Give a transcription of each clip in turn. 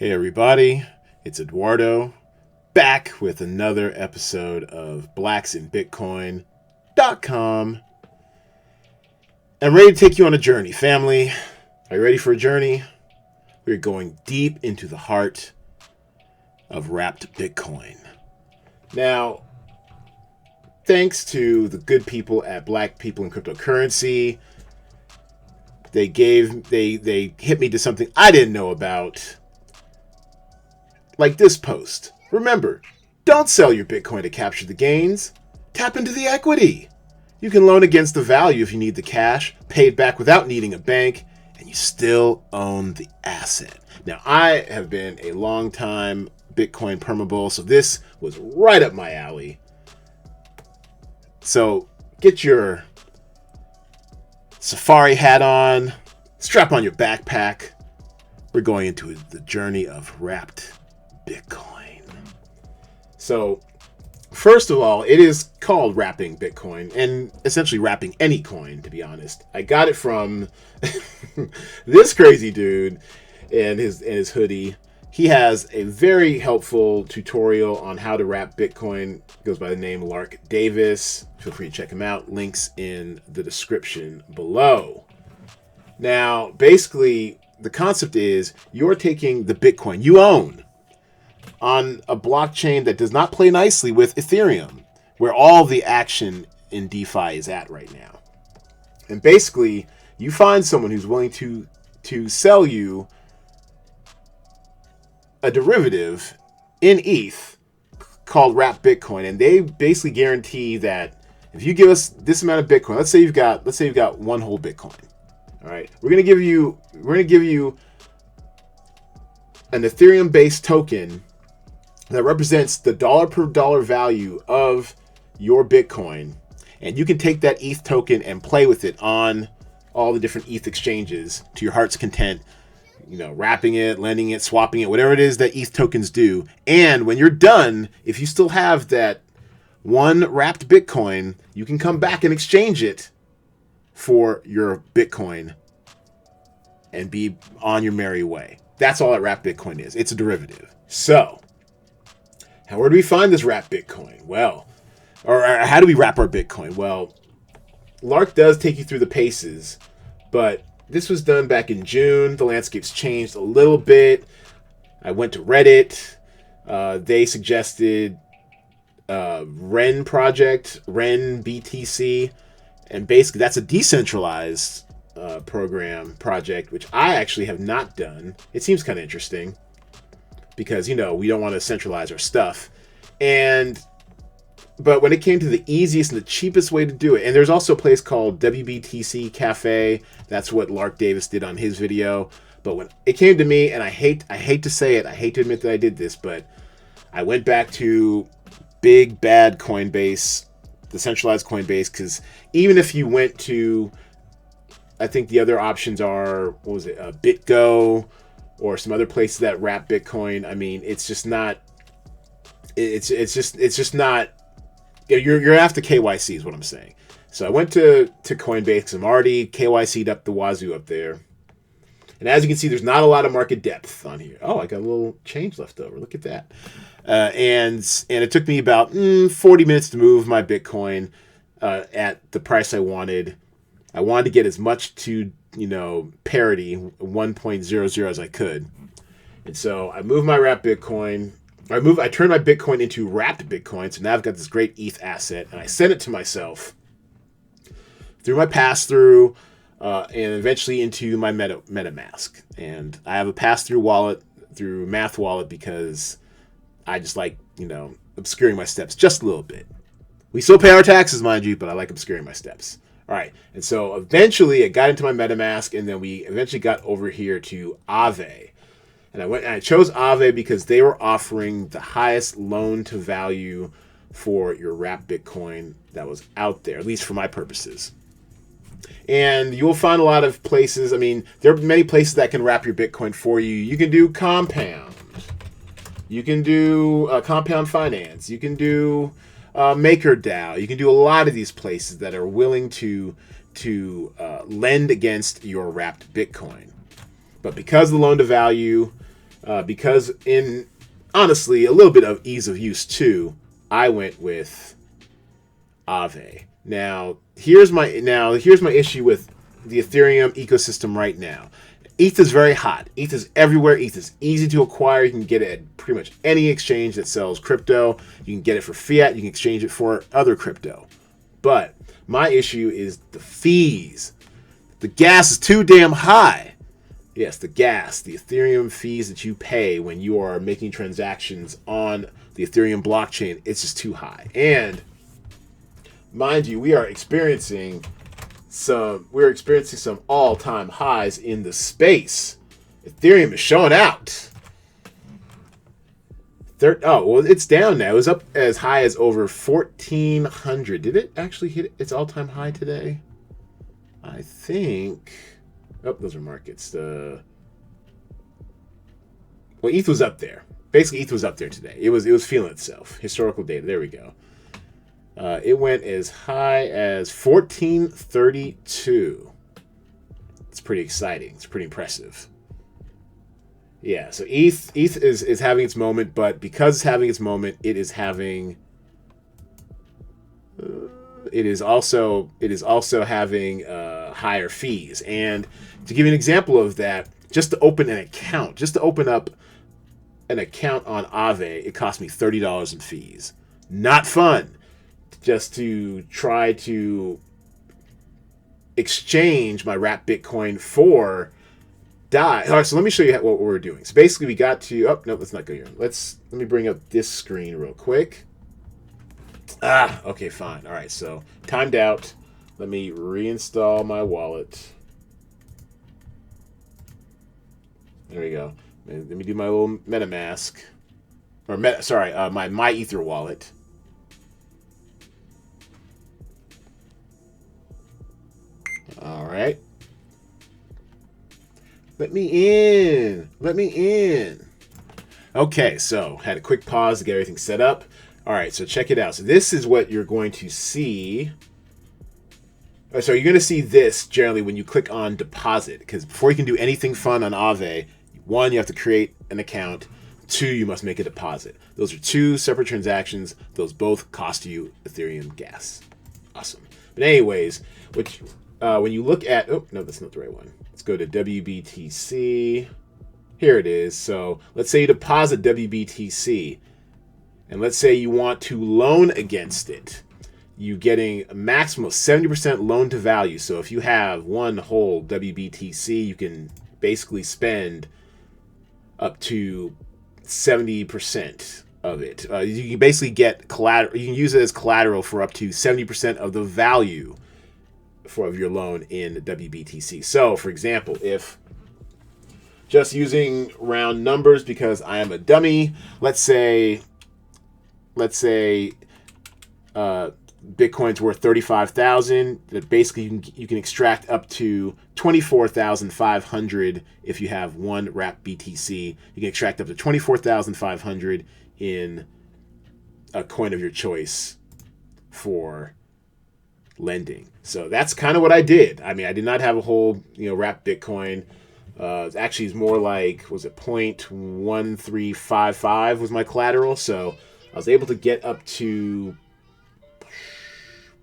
Hey everybody, it's Edwardo, back with another episode of blacksinbitcoin.com. I'm ready to take you on a journey, family. Are you ready for a journey? We're going deep into the heart of wrapped Bitcoin. Now, thanks to the good people at Black People in Cryptocurrency, they hit me to something I didn't know about. Like this post. Remember, don't sell your Bitcoin to capture the gains. Tap into the equity. You can loan against the value if you need the cash, pay it back without needing a bank, and you still own the asset. Now, I have been a long time Bitcoin permabull, so this was right up my alley. So get your safari hat on, strap on your backpack. We're going into the journey of wrapped Bitcoin. So, first of all, it is called wrapping Bitcoin, and essentially wrapping any coin, to be honest. I got it from this crazy dude in his hoodie. He has a very helpful tutorial on how to wrap Bitcoin. It goes by the name Lark Davis. Feel free to check him out. Links in the description below. Now, basically, the concept is you're taking the Bitcoin you own on a blockchain that does not play nicely with Ethereum, where all the action in DeFi is at right now. And basically, you find someone who's willing to sell you a derivative in ETH called wrapped Bitcoin, and they basically guarantee that if you give us this amount of Bitcoin, let's say you've got one whole Bitcoin. All right, we're gonna give you an Ethereum-based token that represents the dollar per dollar value of your Bitcoin, and you can take that ETH token and play with it on all the different ETH exchanges to your heart's content. You know, wrapping it, lending it, swapping it, whatever it is that ETH tokens do. And when you're done, if you still have that one wrapped Bitcoin, you can come back and exchange it for your Bitcoin and be on your merry way. That's all that wrapped Bitcoin is. It's a derivative. So, where do we find this wrapped Bitcoin? Well, or how do we wrap our Bitcoin? Well, Lark does take you through the paces, but this was done back in June. The landscape's changed a little bit. I went to Reddit. They suggested Ren project, Ren BTC, and basically that's a decentralized project, which I actually have not done. It seems kind of interesting because, you know, we don't want to centralize our stuff. But when it came to the easiest and the cheapest way to do it, and there's also a place called WBTC Cafe. That's what Lark Davis did on his video. But when it came to me, and I hate to say it, I hate to admit that I did this, but I went back to big bad Coinbase, the centralized Coinbase, because even if you went to, I think the other options are, what was it, BitGo, or some other places that wrap Bitcoin. I mean, it's just not. It's just not. You're gonna have to KYC is what I'm saying. So I went to Coinbase because I'm already KYC'd up the wazoo up there. And as you can see, there's not a lot of market depth on here. Oh, I got a little change left over. Look at that. And it took me about 40 minutes to move my Bitcoin at the price I wanted. I wanted to get as much to, parity, 1.00 as I could. And so I moved my wrapped Bitcoin. I turned my Bitcoin into wrapped Bitcoin. So now I've got this great ETH asset, and I sent it to myself through my pass-through, and eventually into my MetaMask. And I have a pass-through wallet through Math Wallet because I just like, obscuring my steps just a little bit. We still pay our taxes, mind you, but I like obscuring my steps. All right. And so eventually it got into my MetaMask, and then we eventually got over here to Aave. And I chose Aave because they were offering the highest loan to value for your wrapped Bitcoin that was out there, at least for my purposes. And you'll find a lot of places. I mean, there are many places that can wrap your Bitcoin for you. You can do Compound. You can do Compound Finance. You can do MakerDAO. You can do a lot of these places that are willing to lend against your wrapped Bitcoin. But because of the loan to value, because in honestly a little bit of ease of use too, I went with Aave. Now here's my issue with the Ethereum ecosystem right now. ETH is very hot. ETH is everywhere. ETH is easy to acquire. You can get it at pretty much any exchange that sells crypto. You can get it for fiat. You can exchange it for other crypto. But my issue is the fees. The gas is too damn high. Yes, the gas, the Ethereum fees that you pay when you are making transactions on the Ethereum blockchain, it's just too high. And mind you, we're experiencing some all-time highs in the space. Ethereum is showing out. Well, it's down now. It was up as high as over 1,400. Did it actually hit its all-time high today? I think. Oh, those are markets. Well, ETH was up there. Basically, ETH was up there today. It was feeling itself. Historical data. There we go. It went as high as 1432. It's pretty exciting. It's pretty impressive. Yeah, so ETH is having its moment, but because it's having its moment, it is also having higher fees. And to give you an example of that, just to open up an account on Aave, it cost me $30 in fees. Not fun. Just to try to exchange my wrapped Bitcoin for DAI. All right, so let me show you what we're doing. So basically, we got to. Oh no, let's not go here. Let me bring up this screen real quick. Okay, fine. All right, so timed out. Let me reinstall my wallet. There we go. Let me do my little MetaMask, or my Ether wallet. All right. Let me in. Okay, so had a quick pause to get everything set up. All right, so check it out. So this is what you're going to see. So you're going to see this generally when you click on deposit, because before you can do anything fun on Aave, one, you have to create an account. Two, you must make a deposit. Those are two separate transactions. Those both cost you Ethereum gas. Awesome. But anyways, when you look at, oh, no, that's not the right one. Let's go to WBTC. Here it is. So let's say you deposit WBTC, and let's say you want to loan against it. You're getting a maximum of 70% loan to value. So if you have one whole WBTC, you can basically spend up to 70% of it. You can basically get collateral. You can use it as collateral for up to 70% of the value of your loan in WBTC. So, for example, if just using round numbers because I am a dummy, let's say Bitcoin's worth 35,000. That basically you can extract up to 24,500 if you have one wrapped BTC. You can extract up to 24,500 in a coin of your choice for lending. So that's kind of what I did. I mean, I did not have a whole, wrapped Bitcoin. Actually, it's more like, was it 0.1355 was my collateral. So I was able to get up to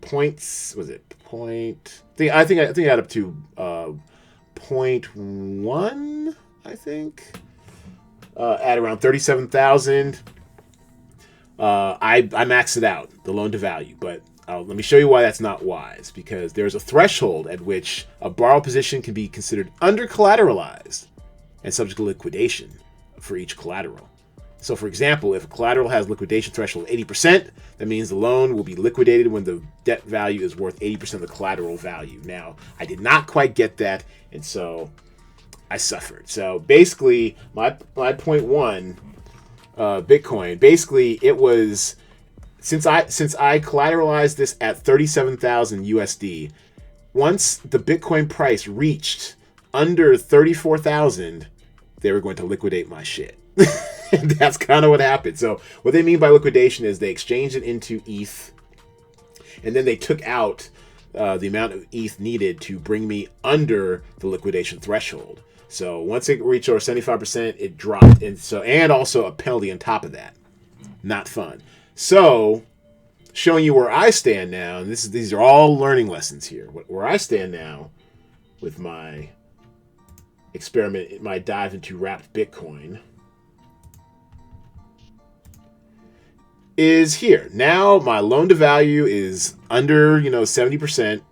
points. Was it point? I think I got up to 0.1. I think at around 37,000. I maxed it out, the loan to value, but let me show you why that's not wise, because there's a threshold at which a borrow position can be considered under-collateralized and subject to liquidation for each collateral. So, for example, if a collateral has liquidation threshold of 80%, that means the loan will be liquidated when the debt value is worth 80% of the collateral value. Now, I did not quite get that, and so I suffered. So, basically, my 0.1 Bitcoin, basically, it was... Since I collateralized this at 37,000 USD, once the Bitcoin price reached under 34,000, they were going to liquidate my shit. And that's kind of what happened. So what they mean by liquidation is they exchanged it into ETH, and then they took out the amount of ETH needed to bring me under the liquidation threshold. So once it reached over 75%, it dropped, and also a penalty on top of that. Not fun. So showing you where I stand now, and these are all learning lessons here. Where I stand now with my experiment, my dive into wrapped Bitcoin, is here. Now my loan to value is under 70%.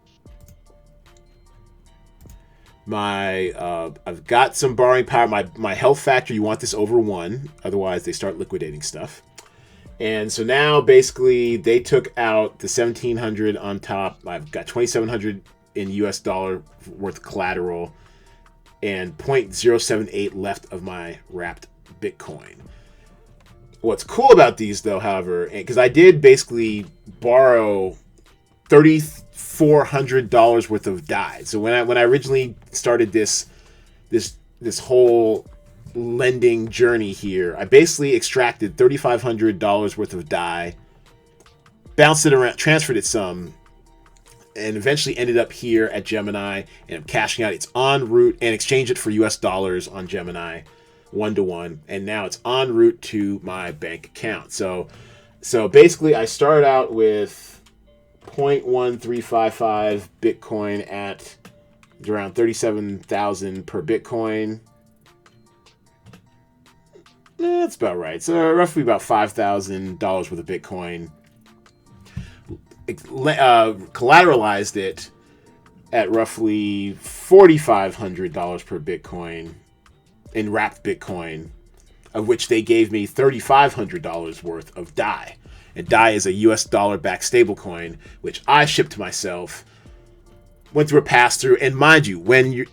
I've got some borrowing power. My health factor, you want this over 1, otherwise they start liquidating stuff. And so now basically they took out the 1,700 on top. I've got 2,700 in US dollar worth of collateral and 0.078 left of my wrapped Bitcoin. What's cool about these though, however, because I did basically borrow $3,400 worth of DAI. So when I originally started this whole lending journey here, I basically extracted $3,500 worth of DAI, bounced it around, transferred it some, and eventually ended up here at Gemini, and I'm cashing out. It's en route, and exchange it for US dollars on Gemini 1-to-1, and now it's en route to my bank account. So basically I started out with 0.1355 Bitcoin at around 37,000 per Bitcoin. That's about right. So roughly about $5,000 worth of Bitcoin. Collateralized it at roughly $4,500 per Bitcoin in wrapped Bitcoin, of which they gave me $3,500 worth of DAI. And DAI is a US dollar backed stablecoin, which I shipped to myself, went through a pass through. And mind you, when you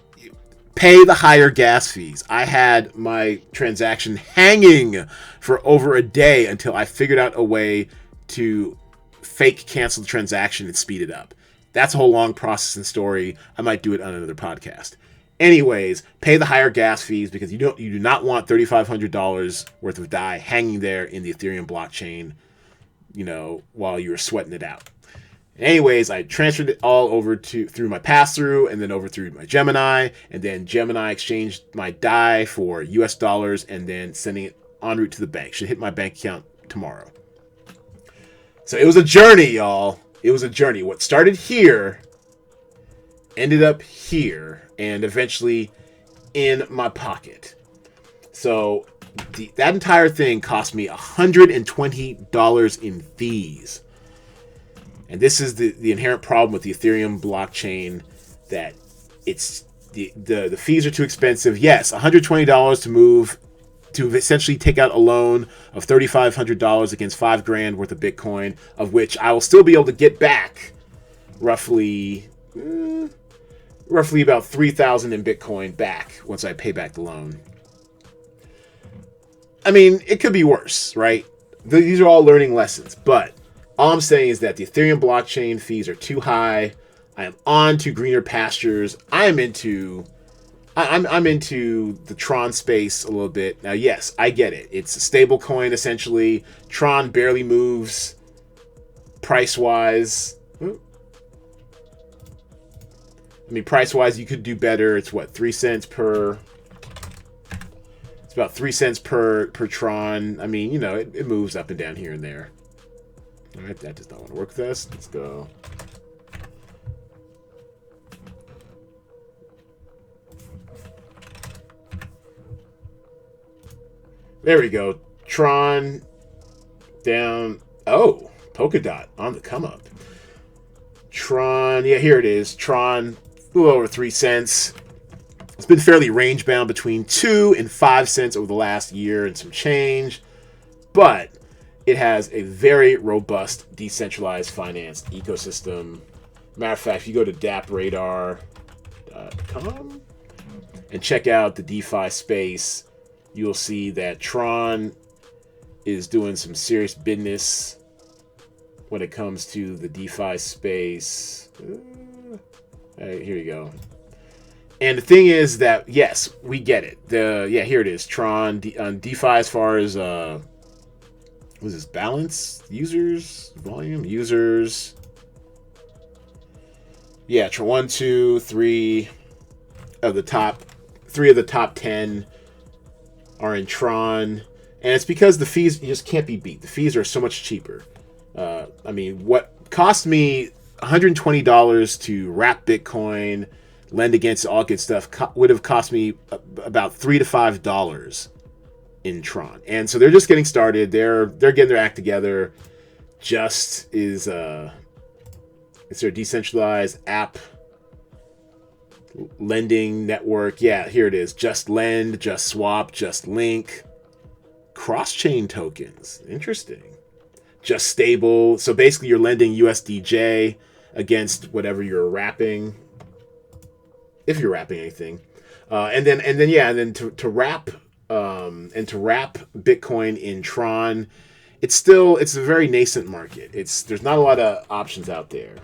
pay the higher gas fees, I had my transaction hanging for over a day until I figured out a way to fake cancel the transaction and speed it up. That's a whole long process and story. I might do it on another podcast. Anyways, pay the higher gas fees because you do not want $3,500 worth of DAI hanging there in the Ethereum blockchain, while you're sweating it out. Anyways, I transferred it all over through my pass-through and then over through my Gemini, and then Gemini exchanged my DAI for US dollars and then sending it en route to the bank. Should hit my bank account tomorrow. So it was a journey, y'all. It was a journey. What started here ended up here and eventually in my pocket. So that entire thing cost me $120 in fees. And this is the inherent problem with the Ethereum blockchain, that it's the fees are too expensive. Yes, $120 to move to essentially take out a loan of $3,500 against $5,000 worth of Bitcoin, of which I will still be able to get back roughly about 3,000 in Bitcoin back once I pay back the loan. I mean, it could be worse, right? These are all learning lessons, but all I'm saying is that the Ethereum blockchain fees are too high. I am on to greener pastures. I'm into the Tron space a little bit. Now, yes, I get it. It's a stable coin, essentially. Tron barely moves price-wise. Price-wise, you could do better. It's what, 3 cents per... It's about 3 cents per Tron. It moves up and down here and there. All right, that does not want to work with us. Let's go. There we go. Tron down. Oh, Polkadot on the come up. Tron, yeah, here it is. Tron, a little over 3 cents. It's been fairly range bound between 2 and 5 cents over the last year and some change, but it has a very robust decentralized finance ecosystem. Matter of fact, if you go to dapradar.com and check out the DeFi space, you'll see that Tron is doing some serious business when it comes to the DeFi space. Here you go. And the thing is that, yes, we get it. Here it is. Tron on DeFi as far as was this balance? Users? Volume? Users? Yeah, 1, 2, 3 of the top 3 of the top 10 are in Tron, and it's because the fees just can't be beat. The fees are so much cheaper. I mean, what cost me $120 to wrap Bitcoin, lend against all good stuff, would have cost me about $3 to $5 in Tron. And so they're just getting started. They're getting their act together. Just is it's their decentralized app lending network. Yeah, here it is. Just Lend, Just Swap, Just Link. Cross-chain tokens. Interesting. Just Stable. So basically you're lending USDJ against whatever you're wrapping. If you're wrapping anything. And then to wrap Bitcoin in Tron, it's a very nascent market. There's not a lot of options out there.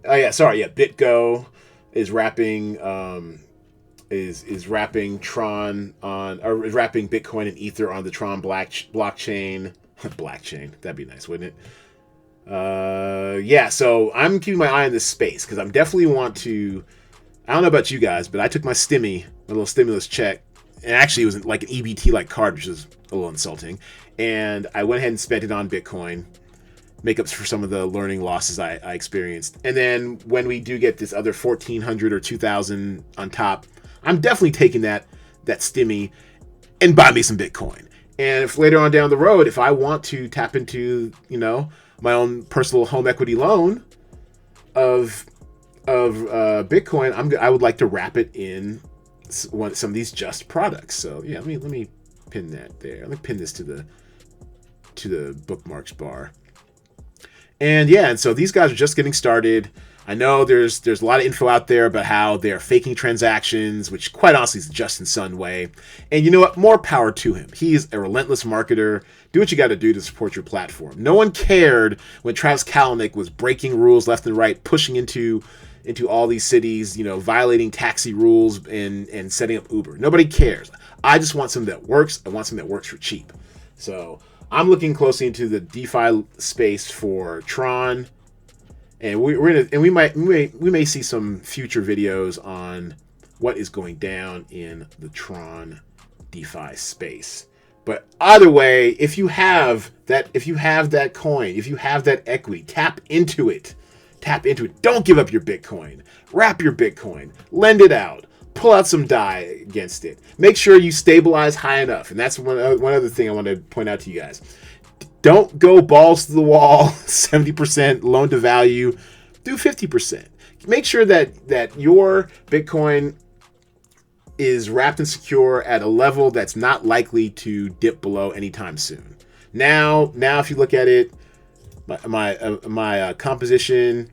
Oh yeah, sorry, yeah. BitGo is wrapping is wrapping Tron on, or is wrapping Bitcoin and Ether on the Tron blockchain. Blockchain, that'd be nice, wouldn't it? Yeah. So I'm keeping my eye on this space because I'm definitely want to. I don't know about you guys, but I took my little stimulus check, and actually it was like an EBT like card, which is a little insulting, and I went ahead and spent it on Bitcoin. Makeups for some of the learning losses I experienced. And then when we do get this other 1,400 or 2,000 on top, I'm definitely taking that stimmy and buy me some Bitcoin. And if later on down the road, if I want to tap into, my own personal home equity loan of Bitcoin, I would like to wrap it in some of these Just products. So yeah, let me pin that there. Let me pin this to the bookmarks bar. And so these guys are just getting started. I know there's a lot of info out there about how they're faking transactions, which quite honestly is the Justin Sun way. And you know what? More power to him. He's a relentless marketer. Do what you got to do to support your platform. No one cared when Travis Kalanick was breaking rules left and right, pushing into all these cities, violating taxi rules and setting up Uber. Nobody cares. I just want something that works. I want something that works for cheap. So I'm looking closely into the DeFi space for Tron, and we may see some future videos on what is going down in the Tron DeFi space. But either way, if you have that coin, if you have that equity, tap into it. Don't give up your Bitcoin. Wrap your Bitcoin. Lend it out. Pull out some DAI against it. Make sure you stabilize high enough. And that's one other thing I want to point out to you guys. Don't go balls to the wall, 70% loan to value. Do 50%. Make sure that your Bitcoin is wrapped and secure at a level that's not likely to dip below anytime soon. Now if you look at it, my composition,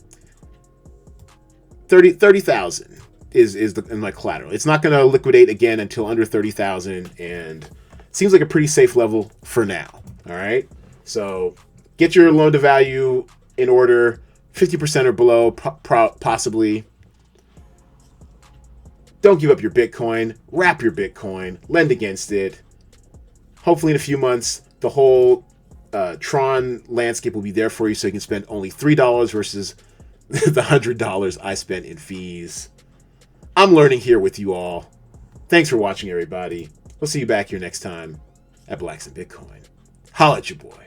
30,000. is in my collateral. It's not going to liquidate again until under 30,000, and it seems like a pretty safe level for now. All right, so get your loan to value in order, 50% or below, possibly. Don't give up your Bitcoin. Wrap your Bitcoin. Lend against it. Hopefully, in a few months, the whole Tron landscape will be there for you, so you can spend only $3 versus the $100 I spent in fees. I'm learning here with you all. Thanks for watching, everybody. We'll see you back here next time at Blacks and Bitcoin. Holla at your boy.